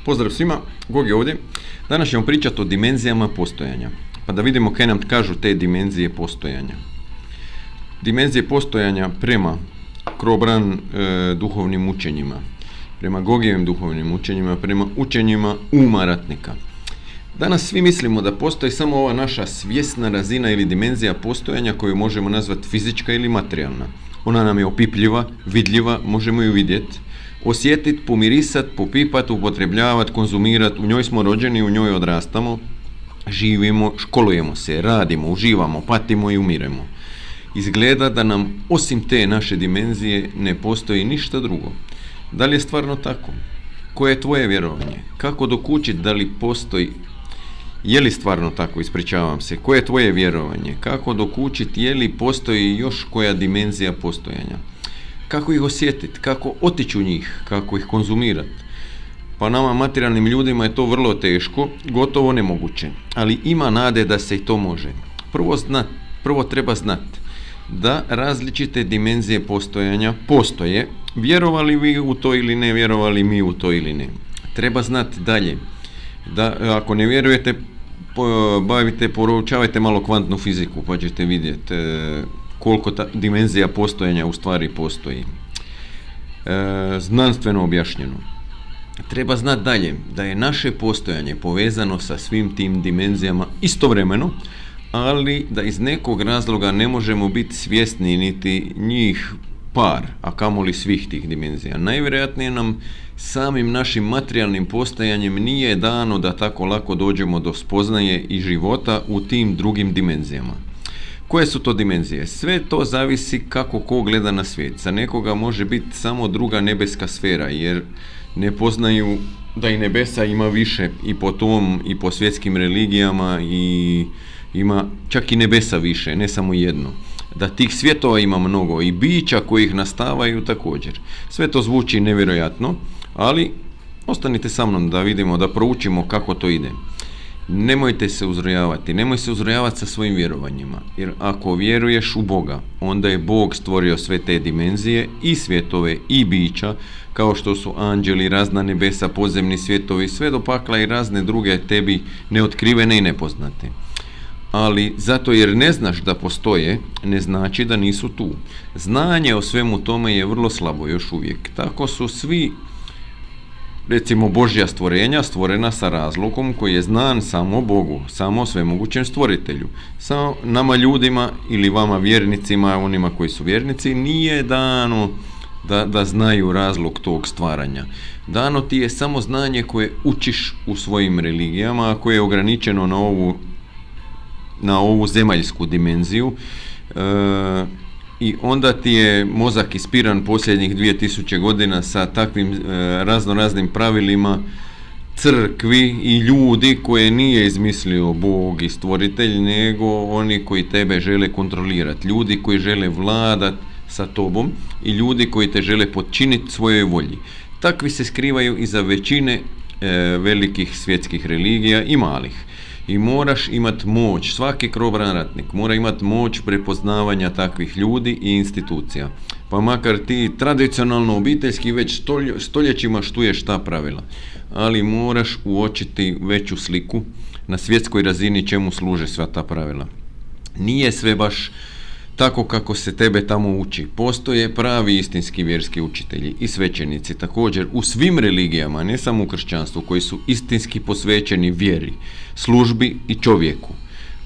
Pozdrav svima, Gog je ovdje. Danas ćemo pričati o dimenzijama postojanja. Pa da vidimo kaj nam kažu te dimenzije postojanja. Dimenzije postojanja prema Krobran duhovnim učenjima, prema Gogijevim duhovnim učenjima, prema učenjima uma ratnika. Danas svi mislimo da postoji samo ova naša svjesna razina ili dimenzija postojanja koju možemo nazvati fizička ili materijalna. Ona nam je opipljiva, vidljiva, možemo ju vidjeti, osjetiti, pomirisati, popipati, upotrebljavati, konzumirati. U njoj smo rođeni, u njoj odrastamo, živimo, školujemo se, radimo, uživamo, patimo i umiremo. Izgleda da nam osim te naše dimenzije ne postoji ništa drugo. Da li je stvarno tako? Koje je tvoje vjerovanje? Kako dokučiti da li postoji? Je li stvarno tako? Ispričavam se. Koje je tvoje vjerovanje? Kako dokučiti je li postoji još koja dimenzija postojanja? Kako ih osjetiti? Kako otići u njih? Kako ih konzumirati? Pa nama materijalnim ljudima je to vrlo teško, gotovo nemoguće. Ali ima nade da se i to može. Prvo treba znati da različite dimenzije postojanja postoje, vjerovali vi u to ili ne, vjerovali mi u to ili ne. Treba znati dalje da ako ne vjerujete, proučavajte malo kvantnu fiziku pa ćete vidjeti koliko ta dimenzija postojanja u stvari postoji. Znanstveno objašnjeno. Treba znati dalje da je naše postojanje povezano sa svim tim dimenzijama istovremeno, ali da iz nekog razloga ne možemo biti svjesni niti njih par, a kamoli svih tih dimenzija. Najvjerojatnije nam samim našim materijalnim postojanjem nije dano da tako lako dođemo do spoznaje i života u tim drugim dimenzijama. Koje su to dimenzije? Sve to zavisi kako ko gleda na svijet. Za nekoga može biti samo druga nebeska sfera, jer ne poznaju da i nebesa ima više i po tom i po svjetskim religijama i ima čak i nebesa više, ne samo jedno. Da tih svjetova ima mnogo i bića koji ih nastavaju također. Sve to zvuči nevjerojatno, ali ostanite sa mnom da vidimo, da proučimo kako to ide. Nemojte se uzrujavati, nemoj se uzrujavati sa svojim vjerovanjima, jer ako vjeruješ u Boga, onda je Bog stvorio sve te dimenzije i svjetove i bića, kao što su anđeli, razna nebesa, podzemni svjetovi, sve do pakla i razne druge tebi neotkrivene i nepoznate. Ali zato jer ne znaš da postoje, ne znači da nisu tu. Znanje o svemu tome je vrlo slabo još uvijek. Tako su svi, recimo, Božja stvorenja stvorena sa razlogom koji je znan samo Bogu, samo svemogućem stvoritelju. Samo nama ljudima ili vama vjernicima, onima koji su vjernici, nije dano da znaju razlog tog stvaranja. Dano ti je samo znanje koje učiš u svojim religijama, a koje je ograničeno na ovu zemaljsku dimenziju, i onda ti je mozak ispiran posljednjih 2000 godina sa takvim raznoraznim pravilima crkvi i ljudi koje nije izmislio Bog i stvoritelj, nego oni koji tebe žele kontrolirati, ljudi koji žele vladati sa tobom i ljudi koji te žele podčiniti svojoj volji. Takvi se skrivaju iza većine velikih svjetskih religija i malih. I moraš imati moć, svaki Krobran ratnik mora imati moć prepoznavanja takvih ljudi i institucija. Pa makar ti tradicionalno obiteljski već stoljećima štuješ ta pravila. Ali moraš uočiti veću sliku na svjetskoj razini čemu služe sva ta pravila. Nije sve baš tako kako se tebe tamo uči. Postoje pravi istinski vjerski učitelji i svećenici također u svim religijama, ne samo u kršćanstvu, koji su istinski posvećeni vjeri, službi i čovjeku,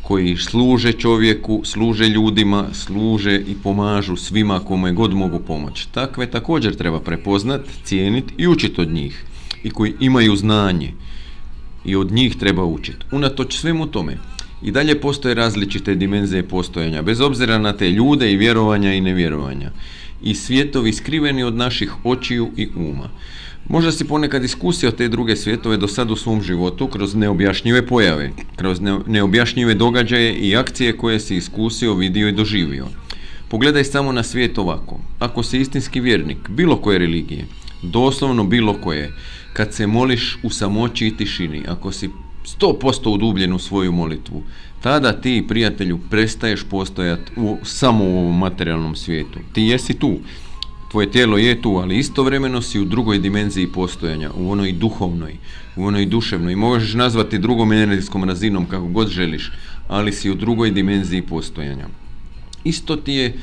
koji služe čovjeku, služe ljudima, služe i pomažu svima kome god mogu pomoći. Takve također treba prepoznati, cijeniti i učiti od njih, i koji imaju znanje i od njih treba učiti. Unatoč svemu tome i dalje postoje različite dimenzije postojanja, bez obzira na te ljude i vjerovanja i nevjerovanja. I svijetovi skriveni od naših očiju i uma. Možda si ponekad iskusio te druge svjetove do sad u svom životu kroz neobjašnjive pojave, kroz neobjašnjive događaje i akcije koje si iskusio, vidio i doživio. Pogledaj samo na svijet ovako. Ako si istinski vjernik bilo koje religije, doslovno bilo koje, kad se moliš u samoći i tišini, ako si 100% udubljen u svoju molitvu, tada ti, prijatelju, prestaješ postojati samo u ovom materijalnom svijetu. Ti jesi tu. Tvoje tijelo je tu, ali istovremeno si u drugoj dimenziji postojanja, u onoj duhovnoj, u onoj duševnoj. Možeš nazvati drugom energetskom razinom kako god želiš, ali si u drugoj dimenziji postojanja. Isto ti je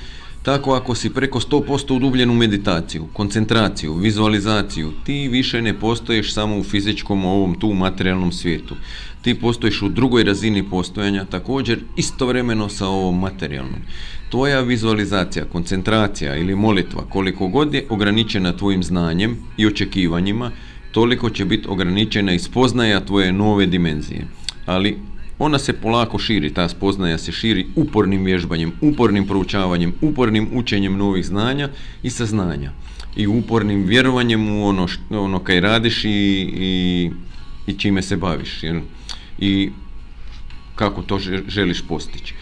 tako ako si preko 100% udubljen u meditaciju, koncentraciju, vizualizaciju, ti više ne postoješ samo u fizičkom, ovom tu materijalnom svijetu. Ti postojiš u drugoj razini postojanja, također istovremeno sa ovom materijalnom. Tvoja vizualizacija, koncentracija ili molitva, koliko god je ograničena tvojim znanjem i očekivanjima, toliko će biti ograničena i spoznaja tvoje nove dimenzije. Ali ona se polako širi, ta spoznaja se širi upornim vježbanjem, upornim proučavanjem, upornim učenjem novih znanja i saznanja. I upornim vjerovanjem u ono kaj radiš i čime se baviš. Jel? I kako to želiš postići.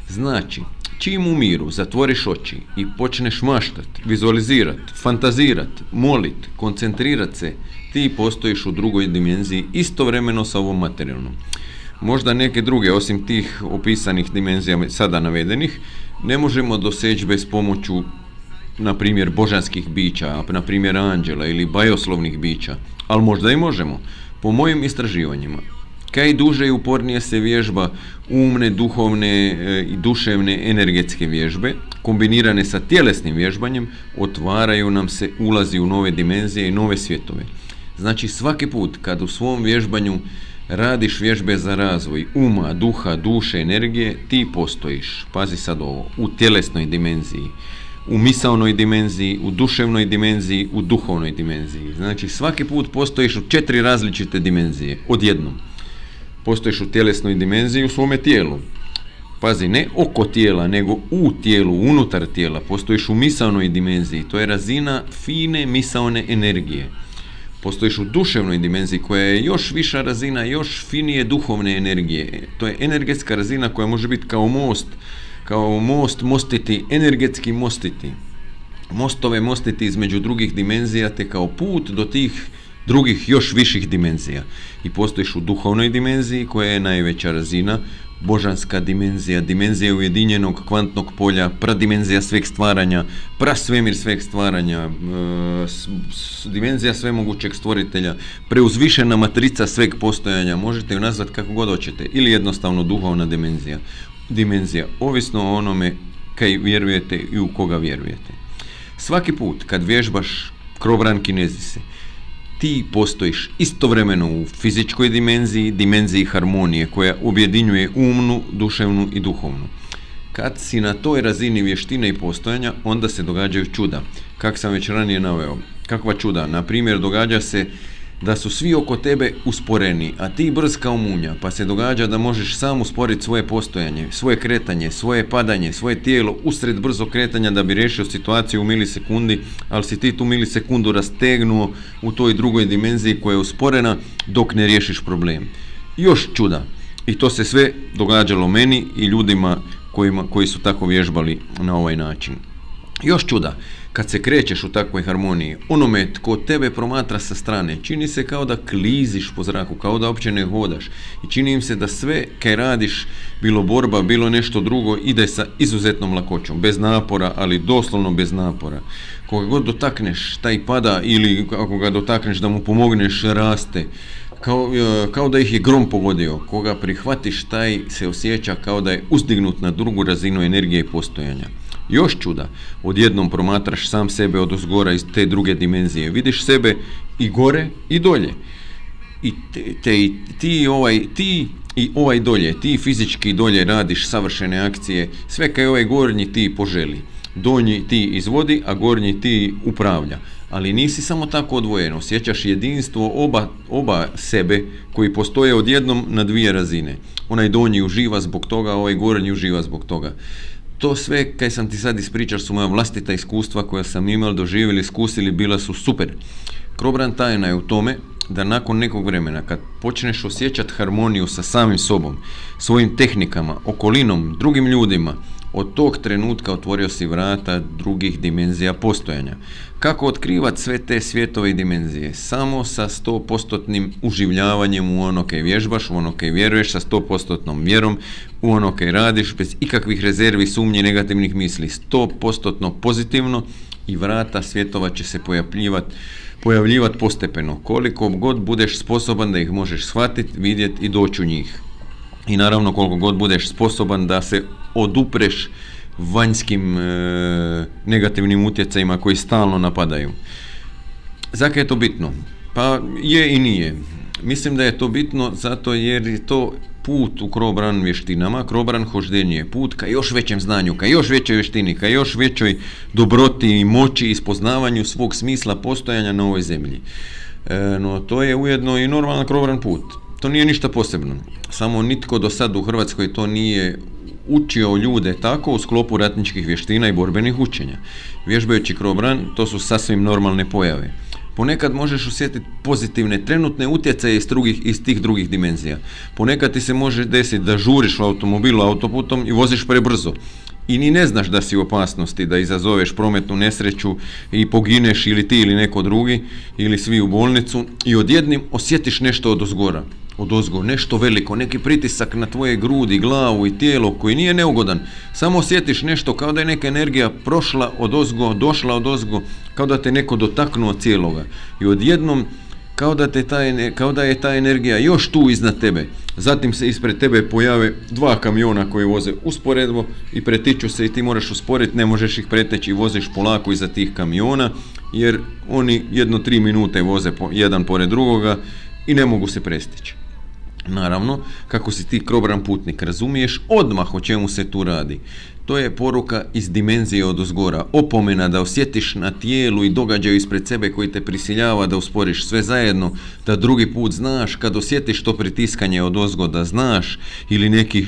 Znači, čim u miru zatvoriš oči i počneš maštat, vizualizirat, fantazirat, molit, koncentrirat se, ti postojiš u drugoj dimenziji istovremeno sa ovom materijalnom. Možda neke druge, osim tih opisanih dimenzija sada navedenih, ne možemo doseći bez pomoću, na primjer, božanskih bića, na primjer anđela ili bajoslovnih bića, ali možda i možemo. Po mojim istraživanjima, kaj duže i upornije se vježba umne, duhovne i duševne energetske vježbe, kombinirane sa tjelesnim vježbanjem, otvaraju nam se ulazi u nove dimenzije i nove svjetove. Znači svaki put kad u svom vježbanju radiš vježbe za razvoj uma, duha, duše, energije, ti postojiš, pazi sad ovo, u tjelesnoj dimenziji, u misaonoj dimenziji, u duševnoj dimenziji, u duhovnoj dimenziji. Znači svaki put postojiš u 4 različite dimenzije, odjednom. Postojiš u tjelesnoj dimenziji u svome tijelu. Pazi, ne oko tijela, nego u tijelu, unutar tijela. Postojiš u misaonoj dimenziji, to je razina fine misaone energije. Postojiš u duševnoj dimenziji koja je još viša razina, još finije duhovne energije. To je energetska razina koja može biti kao most mostiti, energetski mostiti. Mostove mostiti između drugih dimenzija te kao put do tih drugih još viših dimenzija. I postojiš u duhovnoj dimenziji koja je najveća razina, božanska dimenzija, dimenzija ujedinjenog kvantnog polja, pradimenzija sveg stvaranja, prasvemir sveg stvaranja, dimenzija svemogućeg stvoritelja, preuzvišena matrica sveg postojanja, možete ju nazvati kako god hoćete, ili jednostavno duhovna dimenzija, ovisno o onome kaj vjerujete i u koga vjerujete. Svaki put kad vježbaš Krobran Kinezise, ti postojiš istovremeno u fizičkoj dimenziji, dimenziji harmonije koja objedinjuje umnu, duševnu i duhovnu. Kad si na toj razini vještine i postojanja, onda se događaju čuda. Kako sam već ranije naveo, kakva čuda? Na primjer, događa se da su svi oko tebe usporeni, a ti brz kao munja, pa se događa da možeš sam usporiti svoje postojanje, svoje kretanje, svoje padanje, svoje tijelo usred brzog kretanja da bi riješio situaciju u milisekundi, ali si ti tu milisekundu rastegnuo u toj drugoj dimenziji koja je usporena dok ne riješiš problem. Još čuda. I to se sve događalo meni i ljudima koji su tako vježbali na ovaj način. Još čuda. Kad se krećeš u takvoj harmoniji, onome tko tebe promatra sa strane, čini se kao da kliziš po zraku, kao da uopće ne hodaš. I čini im se da sve kaj radiš, bilo borba, bilo nešto drugo, ide sa izuzetnom lakoćom, bez napora, ali doslovno bez napora. Koga god dotakneš, taj pada, ili ako ga dotakneš da mu pomogneš, raste. Kao da ih je grom pogodio. Koga prihvatiš, taj se osjeća kao da je uzdignut na drugu razinu energije i postojanja. Još čuda, odjednom promatraš sam sebe odozgora iz te druge dimenzije. Vidiš sebe i gore i dolje. I ti i ovaj dolje, ti fizički dolje radiš savršene akcije, sve kaj ovaj gornji ti poželi. Donji ti izvodi, a gornji ti upravlja. Ali nisi samo tako odvojen, osjećaš jedinstvo oba sebe koji postoje odjednom na 2 razine. Onaj donji uživa zbog toga, a ovaj gornji uživa zbog toga. To sve kaj sam ti sad ispričao su moja vlastita iskustva koja sam imao, doživjeli, iskusili, bila su super. Krobran tajna je u tome da nakon nekog vremena kad počneš osjećati harmoniju sa samim sobom, svojim tehnikama, okolinom, drugim ljudima, od tog trenutka otvorio si vrata drugih dimenzija postojanja. Kako otkrivati sve te svjetove i dimenzije? Samo sa 100% uživljavanjem u ono kaj vježbaš, u ono kaj vjeruješ, sa 100% vjerom, u ono kaj radiš, bez ikakvih rezervi, sumnji, negativnih misli. 100% pozitivno, i vrata svjetova će se pojavljivati postepeno. Koliko god budeš sposoban da ih možeš shvatiti, vidjeti i doći u njih. I naravno koliko god budeš sposoban da se odupreš vanjskim negativnim utjecajima koji stalno napadaju. Zakaj je to bitno? Pa je i nije. Mislim da je to bitno zato jer je to put u krobran vještinama, krobran hoždenje, put ka još većem znanju, ka još većoj vještini, ka još većoj dobroti i moći i spoznavanju svog smisla postojanja na ovoj zemlji. No to je ujedno i normalan krobran put. To nije ništa posebno. Samo nitko do sad u Hrvatskoj to nije učio ljude tako u sklopu ratničkih vještina i borbenih učenja. Vježbajući krobran, to su sasvim normalne pojave. Ponekad možeš osjetiti pozitivne trenutne utjecaje iz tih drugih dimenzija. Ponekad ti se može desiti da žuriš u automobilu autoputom i voziš prebrzo. I ni ne znaš da si u opasnosti, da izazoveš prometnu nesreću i pogineš ili ti ili neko drugi, ili svi u bolnicu i odjednim osjetiš nešto odozgo, nešto veliko, neki pritisak na tvoje grudi, glavu i tijelo koji nije neugodan. Samo osjetiš nešto kao da je neka energija prošla odozgo, došla odozgo, kao da te neko dotaknuo cijeloga. I odjednom kao da je ta energija još tu iznad tebe. Zatim se ispred tebe pojave 2 kamiona koji voze usporedno i pretiču se i ti moraš usporiti, ne možeš ih preteći i voziš polako iza tih kamiona jer oni 1-3 minute voze jedan pored drugoga i ne mogu se prestići. Naravno, kako si ti krobran putnik, razumiješ odmah o čemu se tu radi. To je poruka iz dimenzije odozgora, opomena da osjetiš na tijelu i događaju ispred sebe koji te prisiljava da usporiš sve zajedno, da drugi put znaš, kad osjetiš to pritiskanje odozgo da znaš, ili neki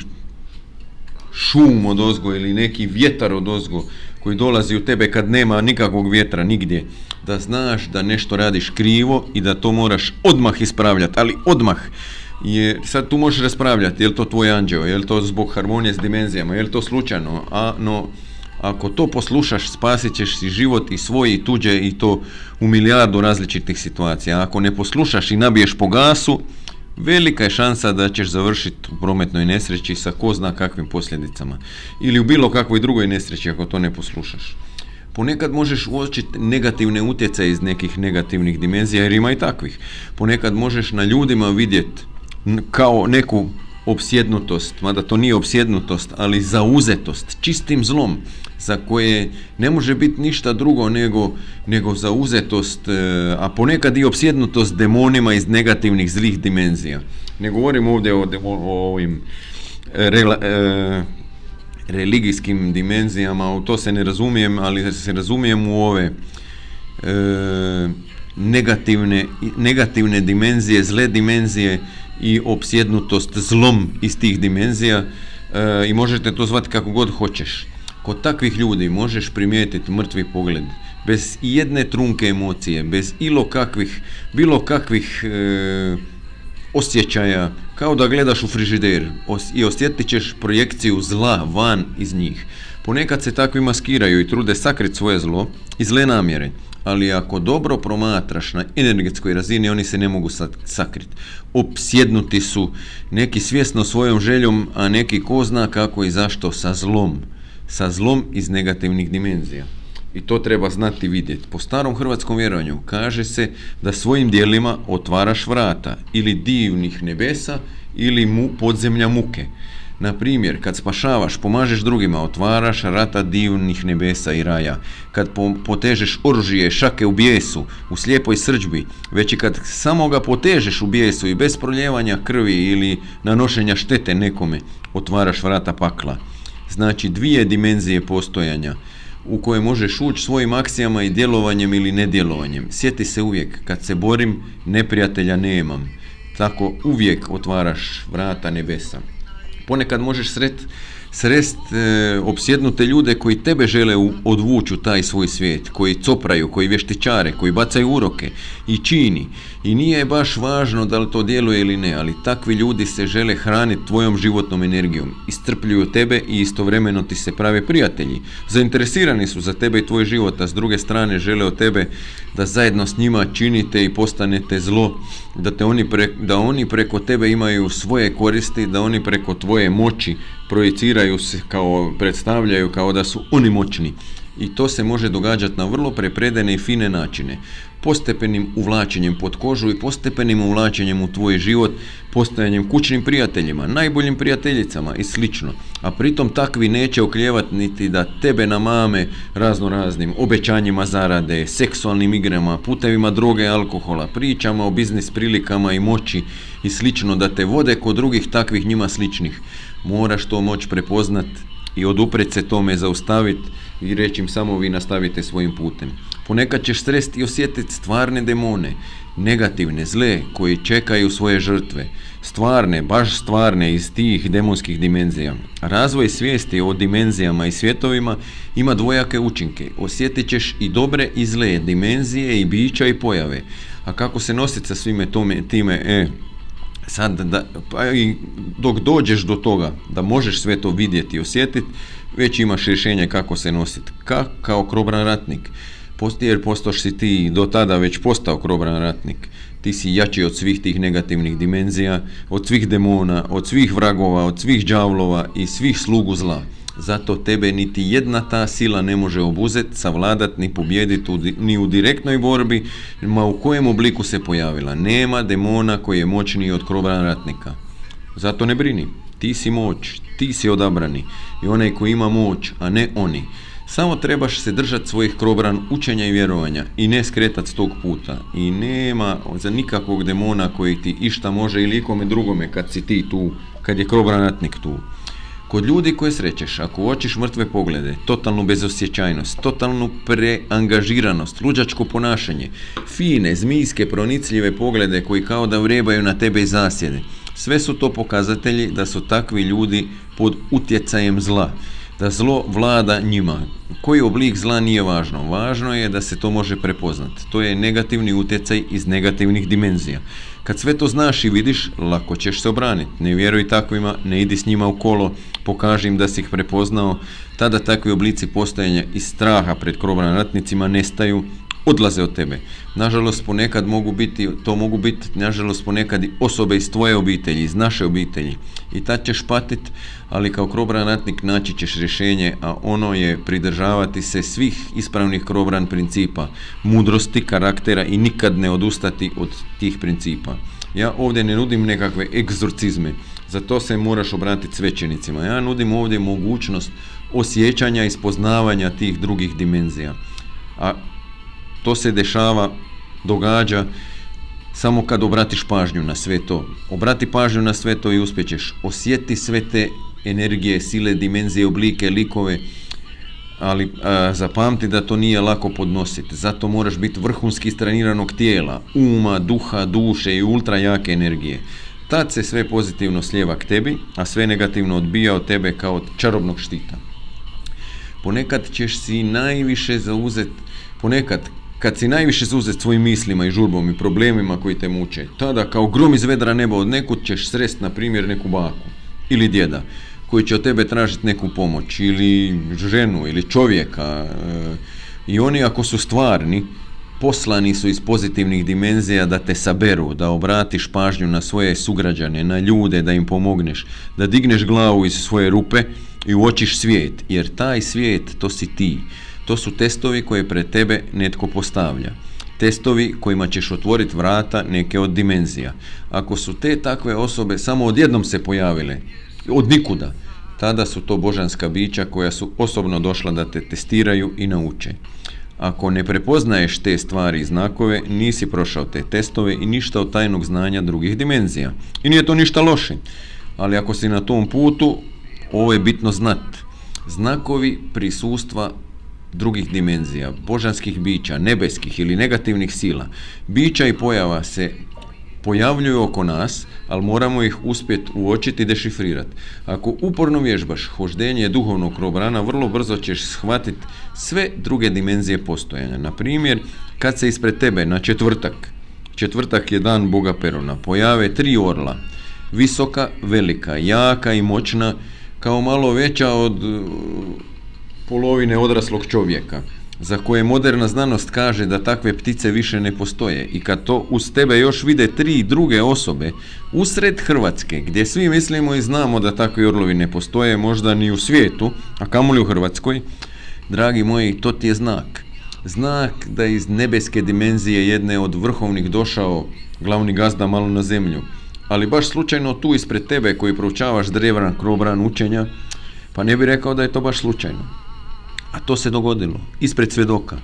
šum odozgo ili neki vjetar odozgo koji dolazi u tebe kad nema nikakvog vjetra nigdje, da znaš da nešto radiš krivo i da to moraš odmah ispravljati, ali odmah. Jer sad tu možeš raspravljati, je li to tvoj anđeo, je li to zbog harmonije s dimenzijama, je li to slučajno, no ako to poslušaš spasit ćeš si život i svoj i tuđe i to u milijardu različitih situacija. Ako ne poslušaš i nabiješ po gasu, velika je šansa da ćeš završiti u prometnoj nesreći sa ko zna kakvim posljedicama ili u bilo kakvoj drugoj nesreći ako to ne poslušaš. Ponekad možeš uočiti negativne utjecaje iz nekih negativnih dimenzija jer ima i takvih. Ponekad možeš na ljudima vidjeti kao neku opsjednutost, mada to nije opsjednutost, ali zauzetost, čistim zlom, za koje ne može biti ništa drugo nego zauzetost, a ponekad i opsjednutost demonima iz negativnih zlih dimenzija. Ne govorim ovdje o ovim religijskim dimenzijama, u to se ne razumijem, ali se razumijem u ove negativne dimenzije, zle dimenzije i opsjednutost zlom iz tih dimenzija i možete to zvati kako god hoćeš. Kod takvih ljudi možeš primijetiti mrtvi pogled, bez jedne trunke emocije, bez bilo kakvih osjećaja, kao da gledaš u frižider i osjetit ćeš projekciju zla van iz njih. Ponekad se takvi maskiraju i trude sakriti svoje zlo i zle namjere, ali ako dobro promatraš na energetskoj razini, oni se ne mogu sakriti. Opsjednuti su, neki svjesno svojom željom, a neki ko zna kako i zašto sa zlom iz negativnih dimenzija. I to treba znati i vidjeti. Po starom hrvatskom vjerovanju kaže se da svojim djelima otvaraš vrata ili divnih nebesa ili podzemlja muke. Na primjer, kad spašavaš, pomažeš drugima, otvaraš vrata divnih nebesa i raja. Kad potežeš oružje, šake u bijesu, u slijepoj srdžbi, već i kad samo ga potežeš u bijesu i bez proljevanja krvi ili nanošenja štete nekome, otvaraš vrata pakla. Znači 2 dimenzije postojanja u koje možeš ući svojim akcijama i djelovanjem ili nedjelovanjem. Sjeti se uvijek, kad se borim, neprijatelja nemam. Tako uvijek otvaraš vrata nebesa. Ponekad možeš srest opsjednute ljude koji tebe žele odvući u taj svoj svijet, koji copraju, koji vještičare, koji bacaju uroke i čini. I nije baš važno da li to djeluje ili ne, ali takvi ljudi se žele hraniti tvojom životnom energijom, iscrpljuju tebe i istovremeno ti se prave prijatelji. Zainteresirani su za tebe i tvoj život, a s druge strane žele od tebe da zajedno s njima činite i postanete zlo, da oni preko tebe imaju svoje koristi, da oni preko tvoje moći projiciraju se predstavljaju kao da su oni moćni I to se može događati na vrlo prepredene i fine načine. Postepenim uvlačenjem pod kožu i postepenim uvlačenjem u tvoj život, postajanjem kućnim prijateljima, najboljim prijateljicama i slično. A pritom takvi neće oklijevati niti da tebe namame raznoraznim obećanjima zarade, seksualnim igrama, putevima droge i alkohola, pričama o biznis prilikama i moći i slično, da te vode kod drugih takvih njima sličnih. Moraš to moći prepoznat i odupret se tome, zaustaviti i reći im samo vi nastavite svojim putem. Ponekad ćeš sresti i osjetiti stvarne demone, negativne, zle, koji čekaju svoje žrtve. Stvarne, baš stvarne iz tih demonskih dimenzija. Razvoj svijesti o dimenzijama i svjetovima ima dvojake učinke. Osjetit ćeš i dobre i zle dimenzije i bića i pojave. A kako se nositi sa svime time, sad, pa i dok dođeš do toga da možeš sve to vidjeti i osjetiti, već imaš rješenje kako se nositi. Kao krobran ratnik. Jer postoš si ti do tada već postao krobran ratnik. Ti si jači od svih tih negativnih dimenzija, od svih demona, od svih vragova, od svih đavlova i svih slugu zla. Zato tebe niti jedna ta sila ne može obuzeti, savladat ni pobijediti ni u direktnoj borbi, ma u kojem obliku se pojavila. Nema demona koji je moćniji od krobran ratnika. Zato ne brini, ti si moć, ti si odabrani i onaj koji ima moć, a ne oni. Samo trebaš se držati svojih krobran učenja i vjerovanja i ne skretati s tog puta. I nema za nikakvog demona koji ti išta može ili ikome drugome kad si ti tu, kad je krobran ratnik tu. Kod ljudi koje srećeš, ako uočiš mrtve poglede, totalnu bezosjećajnost, totalnu preangažiranost, luđačko ponašanje, fine, zmijske, pronicljive poglede koji kao da vrebaju na tebe i zasjede, sve su to pokazatelji da su takvi ljudi pod utjecajem zla, da zlo vlada njima. Koji oblik zla nije važno? Važno je da se to može prepoznati. To je negativni utjecaj iz negativnih dimenzija. Kad sve to znaš i vidiš, lako ćeš se obraniti. Ne vjeruj takvima, ne idi s njima u kolo, pokaži im da si ih prepoznao. Tada takvi oblici postojanja iz straha pred krobran ratnicima nestaju, odlaze od tebe. Nažalost, ponekad mogu biti ponekad i osobe iz tvoje obitelji, iz naše obitelji. I tad ćeš patit, ali kao krobran ratnik naći ćeš rješenje, a ono je pridržavati se svih ispravnih krobran principa, mudrosti, karaktera i nikad ne odustati od tih principa. Ja ovdje ne nudim nekakve egzorcizme, za to se moraš obratiti svećenicima. Ja nudim ovdje mogućnost osjećanja i spoznavanja tih drugih dimenzija. A to se događa samo kad obratiš pažnju na sve to. Obrati pažnju na sve to i uspjećeš. Osjeti sve te energije, sile, dimenzije, oblike, likove, ali zapamti da to nije lako podnositi. Zato moraš biti vrhunski istreniranog tijela, uma, duha, duše i ultra jake energije. Tad se sve pozitivno slijeva k tebi, a sve negativno odbija od tebe kao od čarobnog štita. Ponekad ćeš si najviše kad si najviše zauzet svojim mislima i žurbom i problemima koji te muče, tada kao grom iz vedra neba od nekud ćeš srest, na primjer, neku baku ili djeda koji će od tebe tražiti neku pomoć, ili ženu ili čovjeka, i oni ako su stvarni, poslani su iz pozitivnih dimenzija da te saberu, da obratiš pažnju na svoje sugrađane, na ljude, da im pomogneš, da digneš glavu iz svoje rupe i uočiš svijet, jer taj svijet, to si ti. To su testovi koje pred tebe netko postavlja. Testovi kojima ćeš otvoriti vrata neke od dimenzija. Ako su te takve osobe samo odjednom se pojavile, od nikuda, tada su to božanska bića koja su osobno došla da te testiraju i nauče. Ako ne prepoznaješ te stvari i znakove, nisi prošao te testove i ništa od tajnog znanja drugih dimenzija. I nije to ništa loše. Ali ako si na tom putu, ovo je bitno znati. Znakovi prisustva drugih dimenzija, božanskih bića, nebeskih ili negativnih sila, bića i pojava se pojavljuju oko nas, ali moramo ih uspjeti uočiti i dešifrirati. Ako uporno vježbaš hoždenje duhovnog krobrana, vrlo brzo ćeš shvatiti sve druge dimenzije postojanja. Na primjer, kad se ispred tebe na četvrtak je dan Boga Peruna, pojave 3 orla, visoka, velika, jaka i moćna, kao malo veća od polovine odraslog čovjeka, za koje moderna znanost kaže da takve ptice više ne postoje, i kad to uz tebe još vide 3 druge osobe usred Hrvatske, gdje svi mislimo i znamo da takvi orlovi ne postoje, možda ni u svijetu, a kamoli u Hrvatskoj, Dragi moji, to ti je znak. Znak da iz nebeske dimenzije jedne od vrhovnih došao glavni gazda malo na zemlju. Ali baš slučajno tu ispred tebe koji proučavaš drevran krobran učenja, pa ne bi rekao da je to baš slučajno. A to se dogodilo, ispred svjedoka.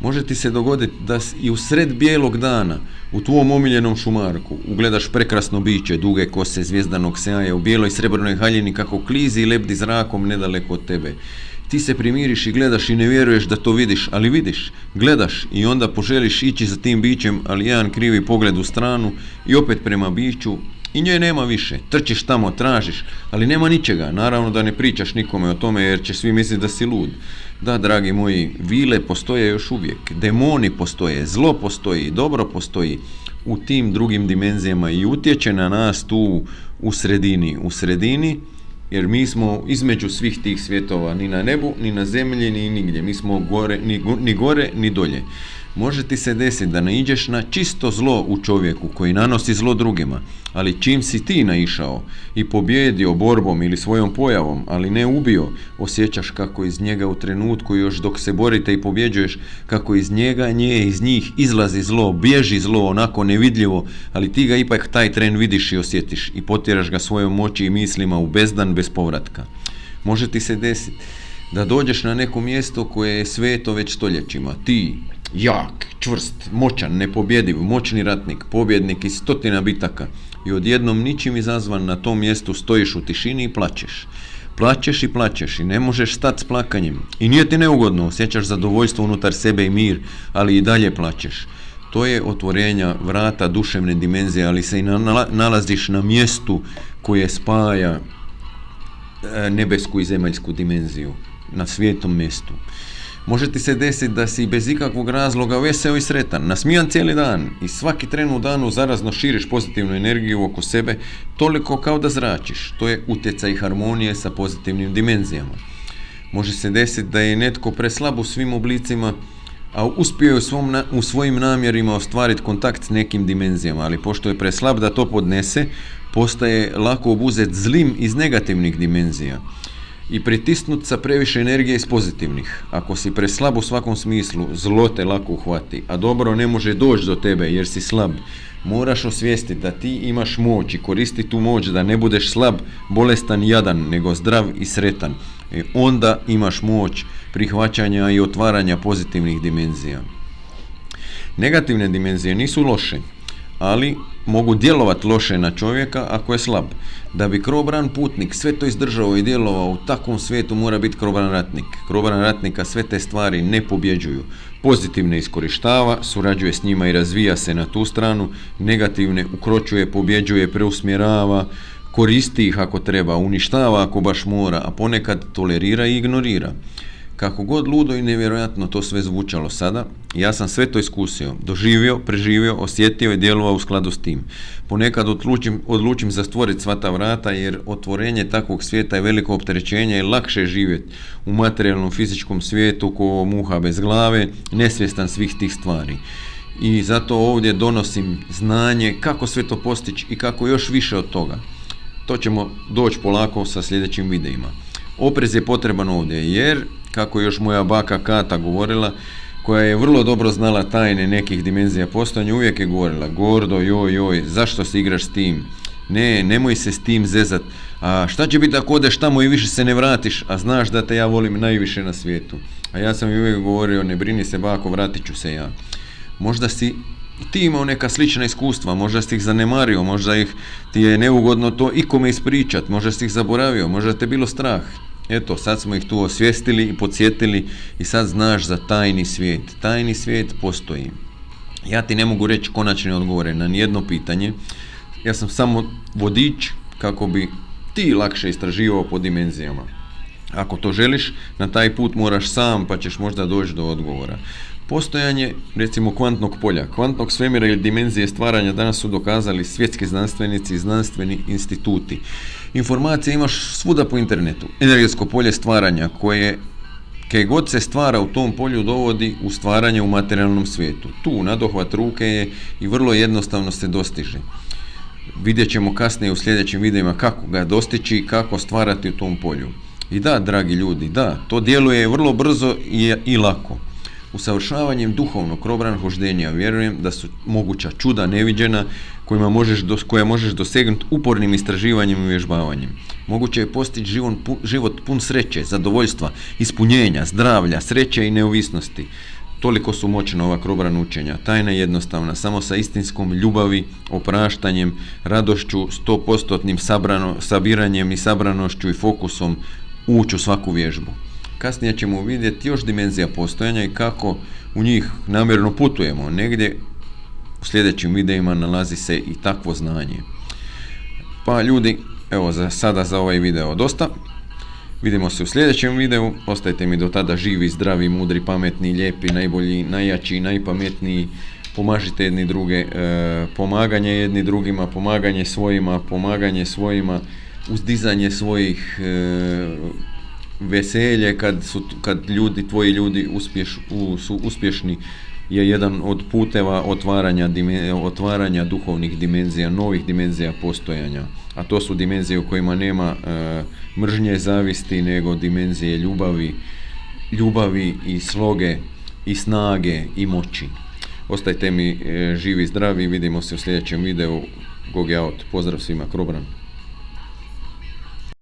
Može ti se dogoditi da i u sred bijelog dana u tvom omiljenom šumarku ugledaš prekrasno biće, duge kose zvijezdanog sjaja u bijeloj srebrnoj haljini kako klizi i lebdi zrakom nedaleko od tebe. Ti se primiriš i gledaš i ne vjeruješ da to vidiš, ali vidiš, gledaš i onda poželiš ići za tim bićem, ali jedan krivi pogled u stranu i opet prema biću i nje nema više. Trčiš tamo, tražiš, ali nema ničega. Naravno da ne pričaš nikome o tome jer će svi misliti da si lud. Da, dragi moji, vile postoje još uvijek, demoni postoje, zlo postoji, dobro postoji u tim drugim dimenzijama i utječe na nas tu u sredini, jer mi smo između svih tih svjetova, ni na nebu, ni na zemlji, ni nigdje. Mi smo ni gore, ni dolje. Može ti se desiti da naiđeš na čisto zlo u čovjeku koji nanosi zlo drugima, ali čim si ti naišao i pobjedio borbom ili svojom pojavom, ali ne ubio, osjećaš kako iz njega u trenutku još dok se borite i pobjeđuješ, kako iz njega, iz njih izlazi zlo, bježi zlo onako nevidljivo, ali ti ga ipak taj tren vidiš i osjetiš i potjeraš ga svojom moći i mislima u bezdan bez povratka. Može ti se desiti da dođeš na neko mjesto koje je sveto već stoljećima, ti jak, čvrst, moćan, nepobjediv, moćni ratnik, pobjednik iz 100 bitaka i odjednom ničim izazvan na tom mjestu stojiš u tišini i plačeš. Plačeš i ne možeš stati s plakanjem i nije ti neugodno, osjećaš zadovoljstvo unutar sebe i mir, ali i dalje plačeš. To je otvorenja vrata duševne dimenzije, ali se i nalaziš na mjestu koje spaja nebesku i zemaljsku dimenziju, na svijetom mjestu. Može ti se desiti da si bez ikakvog razloga veseo i sretan, nasmijan cijeli dan i svaki tren u danu zarazno širiš pozitivnu energiju oko sebe, toliko kao da zračiš. To je utjecaj harmonije sa pozitivnim dimenzijama. Može se desiti da je netko preslab u svim oblicima, a uspio je u svojim namjerima ostvariti kontakt s nekim dimenzijama, ali pošto je preslab da to podnese, postaje lako obuzet zlim iz negativnih dimenzija i pritisnut sa previše energije iz pozitivnih. Ako si preslab u svakom smislu, zlo te lako uhvati, a dobro ne može doći do tebe jer si slab. Moraš osvijestiti da ti imaš moć i koristi tu moć da ne budeš slab, bolestan, jadan, nego zdrav i sretan. Onda imaš moć prihvaćanja i otvaranja pozitivnih dimenzija. Negativne dimenzije nisu loše, ali mogu djelovati loše na čovjeka ako je slab. Da bi krobran putnik sve to izdržao i djelovao u takvom svijetu mora biti krobran ratnik. Krobran ratnika sve te stvari ne pobjeđuju. Pozitivne iskorištava, surađuje s njima i razvija se na tu stranu, negativne ukročuje, pobjeđuje, preusmjerava, koristi ih ako treba, uništava ako baš mora, a ponekad tolerira i ignorira. Kako god ludo i nevjerojatno to sve zvučalo sada, ja sam sve to iskusio, doživio, preživio, osjetio i djelovao u skladu s tim. Ponekad odlučim zastvoriti sva ta vrata jer otvorenje takvog svijeta je veliko opterećenje i lakše živjeti u materijalnom fizičkom svijetu ko muha bez glave, nesvjestan svih tih stvari. I zato ovdje donosim znanje kako sve to postići i kako još više od toga. To ćemo doći polako sa sljedećim videima. Oprez je potreban ovdje jer, kako još moja baka Kata govorila, koja je vrlo dobro znala tajne nekih dimenzija postojanja, uvijek je govorila: Gordo, joj, zašto se igraš s tim? Nemoj se s tim zezat. A šta će biti ako odeš tamo i više se ne vratiš, a znaš da te ja volim najviše na svijetu? A ja sam uvijek govorio: ne brini se bako, vratit ću se ja. Možda si ti imao neka slična iskustva, možda si ih zanemario, možda ti je neugodno to ikome ispričat, možda si ih zaboravio, možda te bilo strah. Eto, sad smo ih tu osvijestili i podsjetili i sad znaš za tajni svijet. Tajni svijet postoji. Ja ti ne mogu reći konačne odgovore na nijedno pitanje. Ja sam samo vodič kako bi ti lakše istraživao po dimenzijama. Ako to želiš, na taj put moraš sam pa ćeš možda doći do odgovora. Postojanje, recimo, kvantnog polja, kvantnog svemira ili dimenzije stvaranja danas su dokazali svjetski znanstvenici i znanstveni instituti. Informacije imaš svuda po internetu. Energetsko polje stvaranja koje god se stvara u tom polju dovodi u stvaranje u materijalnom svijetu. Tu nadohvat ruke je i vrlo jednostavno se dostiže. Vidjet ćemo kasnije u sljedećim videima kako ga dostići i kako stvarati u tom polju. I da, dragi ljudi, da, to djeluje vrlo brzo i lako. Usavršavanjem duhovnog krobranhoždenja vjerujem da su moguća čuda neviđena koja možeš dosegnuti upornim istraživanjem i uvježbavanjem. Moguće je postići život pun sreće, zadovoljstva, ispunjenja, zdravlja, sreće i neovisnosti. Toliko su moćna ova krobran učenja. Tajna je jednostavna, samo sa istinskom ljubavi, opraštanjem, radošću, 100% sabiranjem i sabranošću i fokusom ući u svaku vježbu. Kasnije ćemo vidjeti još dimenzija postojanja i kako u njih namjerno putujemo. Negdje u sljedećim videima nalazi se i takvo znanje. Pa ljudi, evo za ovaj video dosta. Vidimo se u sljedećem videu. Ostajte mi do tada živi, zdravi, mudri, pametni, lijepi, najbolji, najjači, najpametniji. Pomažite jedni druge, pomaganje jedni drugima, pomaganje svojima, uzdizanje svojih veselje kad tvoji ljudi su uspješni je jedan od puteva otvaranja duhovnih dimenzija, novih dimenzija postojanja. A to su dimenzije u kojima nema mržnje, zavisti, nego dimenzije ljubavi i sloge i snage i moći. Ostajte mi živi, zdravi, vidimo se u sljedećem videu. Gog out, pozdrav svima, Krobran.